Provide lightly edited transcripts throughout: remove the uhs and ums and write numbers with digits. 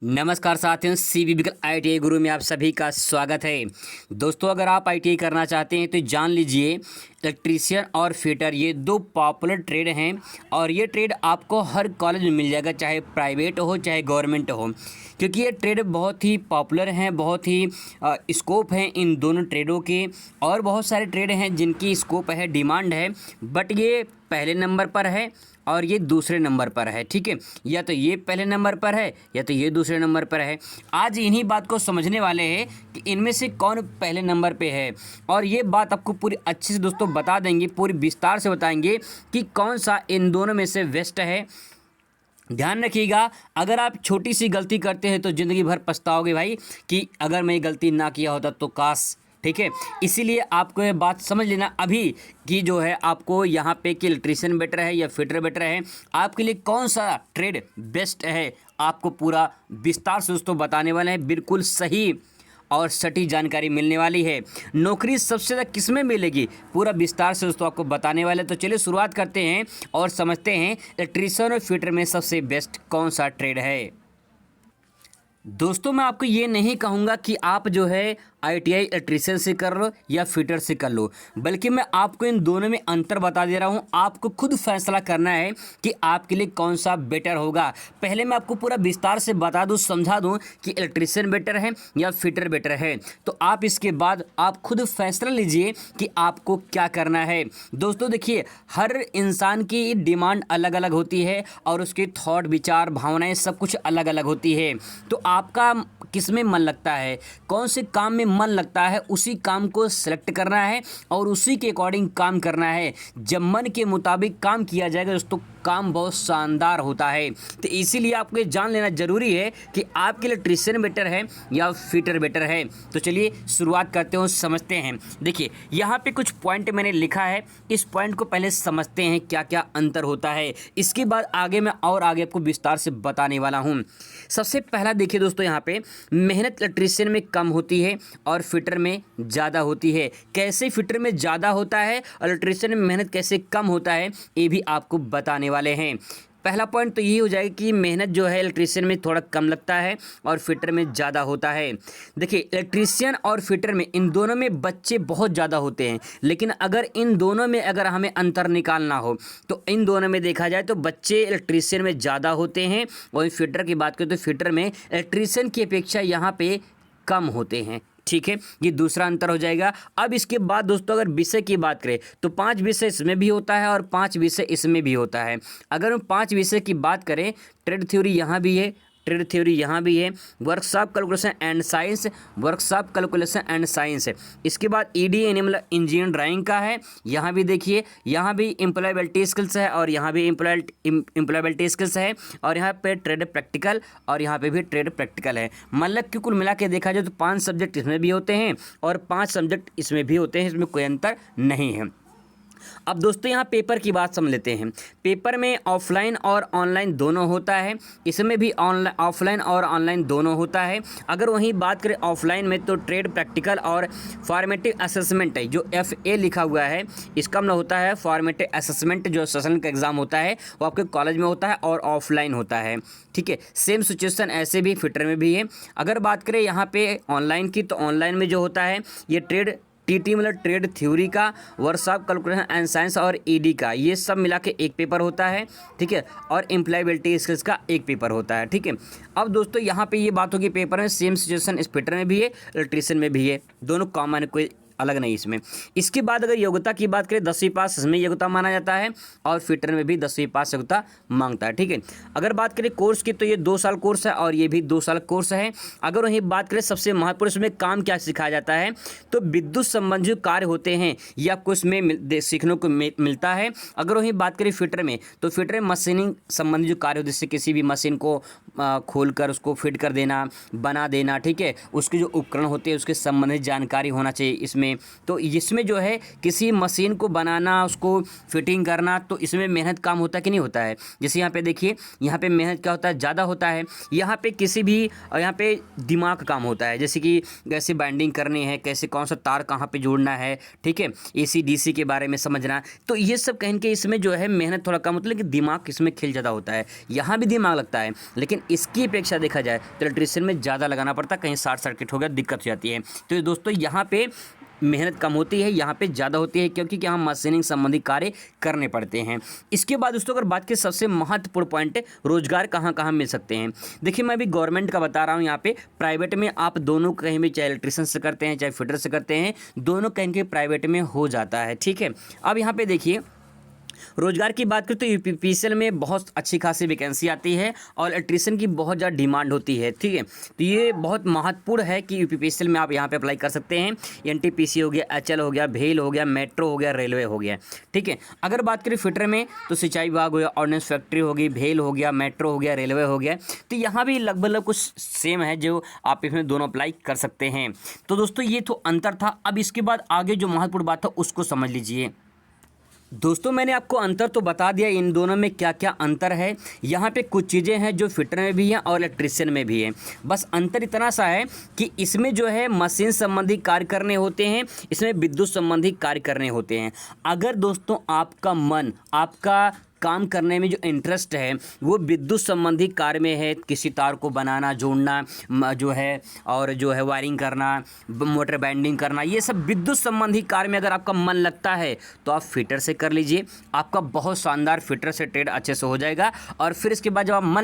नमस्कार साथियों, सीबीबीकल आईटीआई गुरु में आप सभी का स्वागत है। दोस्तों, अगर आप आईटीआई करना चाहते हैं तो जान लीजिए इलेक्ट्रीशियन और फिटर ये दो पॉपुलर ट्रेड हैं और ये ट्रेड आपको हर कॉलेज में मिल जाएगा, चाहे प्राइवेट हो चाहे गवर्नमेंट हो, क्योंकि ये ट्रेड बहुत ही पॉपुलर हैं, बहुत ही स्कोप हैं इन दोनों ट्रेडों के। और बहुत सारे ट्रेड हैं जिनकी स्कोप है, डिमांड है, बट ये पहले नंबर पर है और ये दूसरे नंबर पर है। ठीक है, या तो ये पहले नंबर पर है या तो ये दूसरे नंबर पर है। आज इन्हीं बात को समझने वाले हैं कि इनमें से कौन पहले नंबर पे है, और ये बात आपको पूरी अच्छे से दोस्तों बता देंगे, पूरी विस्तार से बताएंगे कि कौन सा इन दोनों में से बेस्ट है। ध्यान रखिएगा, अगर आप छोटी सी गलती करते हैं तो ज़िंदगी भर पछताओगे भाई कि अगर मैं ये गलती ना किया होता तो काश। ठीक है, इसीलिए आपको ये बात समझ लेना अभी कि जो है आपको यहाँ पे कि इलेक्ट्रीशियन बेटर है या फिटर बेटर है, आपके लिए कौन सा ट्रेड बेस्ट है, आपको पूरा विस्तार से दोस्तों बताने वाले हैं। बिल्कुल सही और सटीक जानकारी मिलने वाली है। नौकरी सबसे ज़्यादा किस में मिलेगी, पूरा विस्तार से दोस्तों आपको बताने वाले। तो चलिए शुरुआत करते हैं और समझते हैं इलेक्ट्रीशियन और फिटर में सबसे बेस्ट कौन सा ट्रेड है। दोस्तों, मैं आपको ये नहीं कहूँगा कि आप जो है आईटीआई इलेक्ट्रीशियन से कर लो या फिटर से कर लो, बल्कि मैं आपको इन दोनों में अंतर बता दे रहा हूँ। आपको खुद फैसला करना है कि आपके लिए कौन सा बेटर होगा। पहले मैं आपको पूरा विस्तार से बता दूँ, समझा दूँ कि इलेक्ट्रीशियन बेटर है या फिटर बेटर है, तो आप इसके बाद आप खुद फैसला लीजिए कि आपको क्या करना है। दोस्तों देखिए, हर इंसान की डिमांड अलग अलग होती है और उसके थॉट, विचार, भावनाएँ सब कुछ अलग अलग होती है। तो आपका किस में मन लगता है, कौन से काम में मन लगता है, उसी काम को सिलेक्ट करना है और उसी के अकॉर्डिंग काम करना है। जब मन के मुताबिक काम किया जाएगा दोस्तों, काम बहुत शानदार होता है। तो इसीलिए आपको ये जान लेना जरूरी है कि आपके लिए इलेक्ट्रीशियन बेटर है या फिटर बेटर है। तो चलिए शुरुआत करते हैं, समझते हैं। देखिए, यहाँ पे कुछ पॉइंट मैंने लिखा है, इस पॉइंट को पहले समझते हैं क्या क्या अंतर होता है, इसके बाद आगे मैं और आगे आपको विस्तार से बताने वाला हूँ। सबसे पहला देखिए दोस्तों, यहाँ पे मेहनत इलेक्ट्रीशियन में कम होती है और फिटर में ज़्यादा होती है। कैसे फिटर में ज़्यादा होता है और इलेक्ट्रीशियन में मेहनत कैसे कम होता है, ये भी आपको बताने वाले हैं। पहला पॉइंट तो यही हो जाएगा कि मेहनत जो है इलेक्ट्रीशियन में थोड़ा कम लगता है और फिटर में ज़्यादा होता है। देखिए, इलेक्ट्रीशियन और फिटर में इन दोनों में बच्चे बहुत ज़्यादा होते हैं, लेकिन अगर इन दोनों में अगर हमें अंतर निकालना हो तो इन दोनों में देखा जाए तो बच्चे इलेक्ट्रीशियन में ज़्यादा होते हैं, और फिटर की बात करें तो फिटर में इलेक्ट्रीशियन की अपेक्षा यहाँ पे कम होते हैं। ठीक है, ये दूसरा अंतर हो जाएगा। अब इसके बाद दोस्तों अगर विषय की बात करें तो 5 विषय इसमें भी होता है और 5 विषय इसमें भी होता है। अगर हम 5 विषय की बात करें, ट्रेड थ्योरी यहाँ भी है, ट्रेड थ्योरी यहाँ भी है, workshop calculation and science, workshop calculation and science. इसके बाद ईडी एनिमल इंजीनियर ड्राइंग का है, यहाँ भी देखिए, यहाँ भी एम्प्लॉयबिलिटी स्किल्स है और यहाँ भी एम्प्लॉयबिलिटी स्किल्स है, और यहाँ पे ट्रेड प्रैक्टिकल और यहाँ पे भी ट्रेड प्रैक्टिकल है। मतलब कि कुल मिला के देखा जाए तो 5 सब्जेक्ट इसमें भी होते हैं और 5 सब्जेक्ट इसमें भी होते हैं, इसमें कोई अंतर नहीं है। अब दोस्तों यहाँ पेपर की बात समझ लेते हैं। पेपर में ऑफलाइन और ऑनलाइन दोनों होता है, इसमें भी ऑफलाइन और ऑनलाइन दोनों होता है। अगर वहीं बात करें ऑफलाइन में तो ट्रेड प्रैक्टिकल और फॉर्मेटिव असेसमेंट है, जो FA लिखा हुआ है, इसका मतलब होता है फॉर्मेटिव असेसमेंट। जो सेशन का एग्ज़ाम होता है वो आपके कॉलेज में होता है और ऑफलाइन होता है। ठीक है, सेम सिचुएशन ऐसे भी फिटर में भी है। अगर बात करें यहाँ पे ऑनलाइन की, तो ऑनलाइन में जो होता है ये ट्रेड TT मतलब ट्रेड थ्योरी का, वर्कशॉप कैलकुलेशन एंड साइंस और ED का, ये सब मिला के एक पेपर होता है। ठीक है, और एम्प्लॉयबिलिटी स्किल्स का एक पेपर होता है। ठीक है, अब दोस्तों यहाँ पे ये बात होगी, पेपर में सेम सिचुएशन इस फिटर में भी है, इलेक्ट्रीशियन में भी है, दोनों कॉमन है, कोई अलग नहीं इसमें। इसके बाद अगर योग्यता की बात करें, 10वीं पास इसमें योग्यता माना जाता है और फिटर में भी 10वीं पास योग्यता मांगता है। ठीक है, अगर बात करें कोर्स की तो ये 2 साल कोर्स है और ये भी 2 साल कोर्स है। अगर वहीं बात करें सबसे महत्वपूर्ण इसमें काम क्या सिखाया जाता है, तो विद्युत संबंधी कार्य होते हैं ये आपको इसमें सीखने को मिलता है। अगर वहीं बात करें फिटर में, तो फिटर में मशीनिंग संबंधी जो कार्य होते हैं, जैसे किसी भी मशीन को खोल कर उसको फिट कर देना, बना देना। ठीक है, उसके जो उपकरण होते हैं उसके संबंधित जानकारी होना चाहिए इसमें। में। तो इसमें जो है किसी मशीन को बनाना, उसको फिटिंग करना, तो इसमें मेहनत काम होता है कि नहीं होता है। जैसे यहाँ पे देखिए, यहाँ पे मेहनत क्या होता है, ज़्यादा होता है। यहाँ पे किसी भी यहाँ पे दिमाग काम होता है, जैसे कि कैसे बाइंडिंग करनी है, कैसे कौन सा तार कहाँ पे जोड़ना है, ठीक है, AC DC के बारे में समझना। तो ये सब कहीं के इसमें जो है मेहनत थोड़ा कम होता है, लेकिन दिमाग इसमें खेल ज़्यादा होता है। यहाँ भी दिमाग लगता है, लेकिन इसकी अपेक्षा देखा जाए तो इलेक्ट्रीशियन में ज़्यादा लगाना पड़ता है। कहीं शॉर्ट सर्किट हो गया, दिक्कत हो जाती है। तो दोस्तों यहाँ पे मेहनत कम होती है, यहाँ पे ज़्यादा होती है, क्योंकि यहाँ मशीनिंग संबंधी कार्य करने पड़ते हैं। इसके बाद दोस्तों अगर बात की सबसे महत्वपूर्ण पॉइंट है, रोजगार कहाँ कहाँ मिल सकते हैं। देखिए मैं अभी गवर्नमेंट का बता रहा हूँ, यहाँ पे प्राइवेट में आप दोनों कहीं भी, चाहे इलेक्ट्रिशियन से करते हैं चाहे फिटर से करते हैं, दोनों कहीं के प्राइवेट में हो जाता है, ठीक है। अब यहाँ पे देखिए रोजगार की बात करें तो यूपीपीसीएल में बहुत अच्छी खासी वैकेंसी आती है और इलेक्ट्रीशियन की बहुत ज़्यादा डिमांड होती है, ठीक है। तो ये बहुत महत्वपूर्ण है कि यूपीपीसीएल में आप यहाँ पे अप्लाई कर सकते हैं। एनटीपीसी हो गया, एचएल हो गया, भेल हो गया, मेट्रो हो गया, रेलवे हो गया, ठीक है। अगर बात करें फिटर में तो सिंचाई विभाग हो गया, ऑर्डिनेंस फैक्ट्री होगी, भेल हो गया, मेट्रो हो गया, रेलवे हो गया। तो यहाँ भी लगभग कुछ सेम है, जो आप इसमें दोनों अप्लाई कर सकते हैं। तो दोस्तों ये तो अंतर था। अब इसके बाद आगे जो महत्वपूर्ण बात था उसको समझ लीजिए। दोस्तों मैंने आपको अंतर तो बता दिया, इन दोनों में क्या क्या अंतर है। यहाँ पे कुछ चीज़ें हैं जो फिटर में भी हैं और इलेक्ट्रीशियन में भी है। बस अंतर इतना सा है कि इसमें जो है मशीन संबंधी कार्य करने होते हैं, इसमें विद्युत संबंधी कार्य करने होते हैं। अगर दोस्तों आपका मन, आपका काम करने में जो इंटरेस्ट है वो विद्युत संबंधी कार्य में है, किसी तार को बनाना, जोड़ना जो है, और जो है वायरिंग करना, मोटर बाइंडिंग करना, ये सब विद्युत संबंधी कार्य में अगर आपका मन लगता है तो आप फिटर से कर लीजिए। आपका बहुत शानदार फिटर से ट्रेड अच्छे से हो जाएगा। और फिर इसके बाद जब आप मन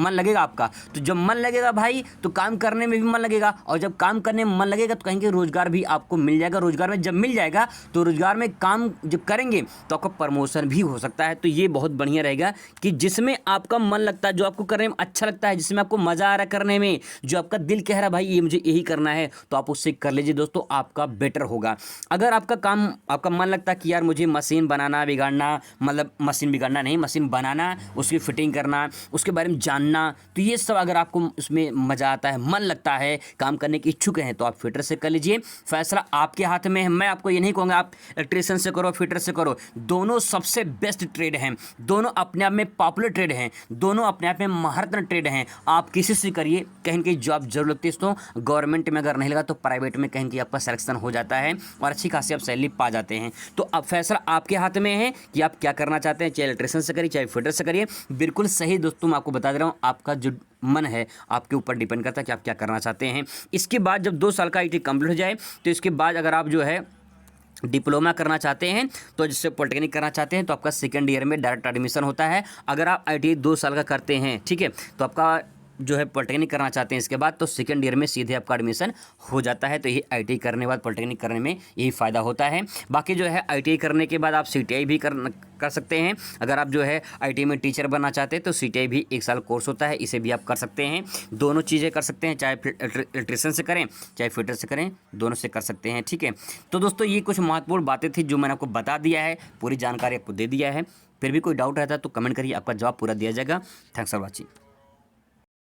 लगेगा आपका, तो जब मन लगेगा भाई तो काम करने में भी मन लगेगा, और जब काम करने में मन लगेगा तो कहीं रोजगार भी आपको मिल जाएगा। रोजगार में जब मिल जाएगा तो रोजगार में काम जब करेंगे तो आपका प्रमोशन भी हो सकता है। तो ये बहुत बढ़िया रहेगा कि जिसमें आपका मन लगता है, जो आपको करने में अच्छा लगता है, जिसमें आपको मजा आ रहा है करने में, जो आपका दिल कह रहा है भाई ये मुझे यही करना है, तो आप उससे कर लीजिए दोस्तों, आपका बेटर होगा। अगर आपका काम, आपका मन लगता है कि यार मुझे मशीन बनाना, बिगाड़ना, मतलब मशीन बिगाड़ना नहीं, मशीन बनाना, उसकी फिटिंग करना, उसके बारे में जानना, तो ये सब अगर आपको उसमें मजा आता है, मन लगता है, काम करने की इच्छुक हैं, तो आप फिटर से कर लीजिए। फैसला आपके हाथ में है। मैं आपको ये नहीं कहूँगा आप इलेक्ट्रीशियन से करो, फिटर से करो, दोनों सबसे बेस्ट ट्रेड हैं, दोनों अपने आप में पॉपुलर ट्रेड हैं, दोनों अपने आप में महारत्न ट्रेड हैं। आप किसी से करिए, कहीं की जॉब जरूर लगती है दोस्तों। गवर्नमेंट में अगर नहीं लगा तो प्राइवेट में कहीं की आपका सिलेक्शन हो जाता है और अच्छी खासी आप सैलरी पा जाते हैं। तो अब फैसला आपके हाथ में है कि आप क्या करना चाहते हैं, चाहे इलेक्ट्रीशियन से करिए चाहे फिटर से करिए। बिल्कुल सही दोस्तों, मैं आपको बता दे रहा हूँ, आपका जो मन है आपके ऊपर डिपेंड करता है कि आप क्या करना चाहते हैं। इसके बाद जब 2 साल का IT कंप्लीट हो जाए तो इसके बाद अगर आप जो है डिप्लोमा करना चाहते हैं, तो जिससे पॉलिटेक्निक करना चाहते हैं, तो आपका सेकंड ईयर में डायरेक्ट एडमिशन होता है। अगर आप ITI 2 साल का करते हैं, ठीक है, तो आपका जो है पॉलिटेक्निक करना चाहते हैं इसके बाद, तो सेकंड ईयर में सीधे आपका एडमिशन हो जाता है। तो ये ITI करने के बाद पॉलिटेक्निक करने में यही फ़ायदा होता है। बाकी जो है ITI करने के बाद आप CTI भी कर सकते हैं। अगर आप जो है ITI में टीचर बनना चाहते हैं तो CTI भी 1 साल कोर्स होता है, इसे भी आप कर सकते हैं। दोनों चीज़ें कर सकते हैं, चाहे इलेक्ट्रीशियन से करें चाहे फिटर से करें, दोनों से कर सकते हैं, ठीक है। तो दोस्तों ये कुछ महत्वपूर्ण बातें थी जो मैंने आपको बता दिया है, पूरी जानकारी आपको दे दिया है। फिर भी कोई डाउट रहता है तो कमेंट करिए, आपका जवाब पूरा दिया जाएगा। Thanks for watching.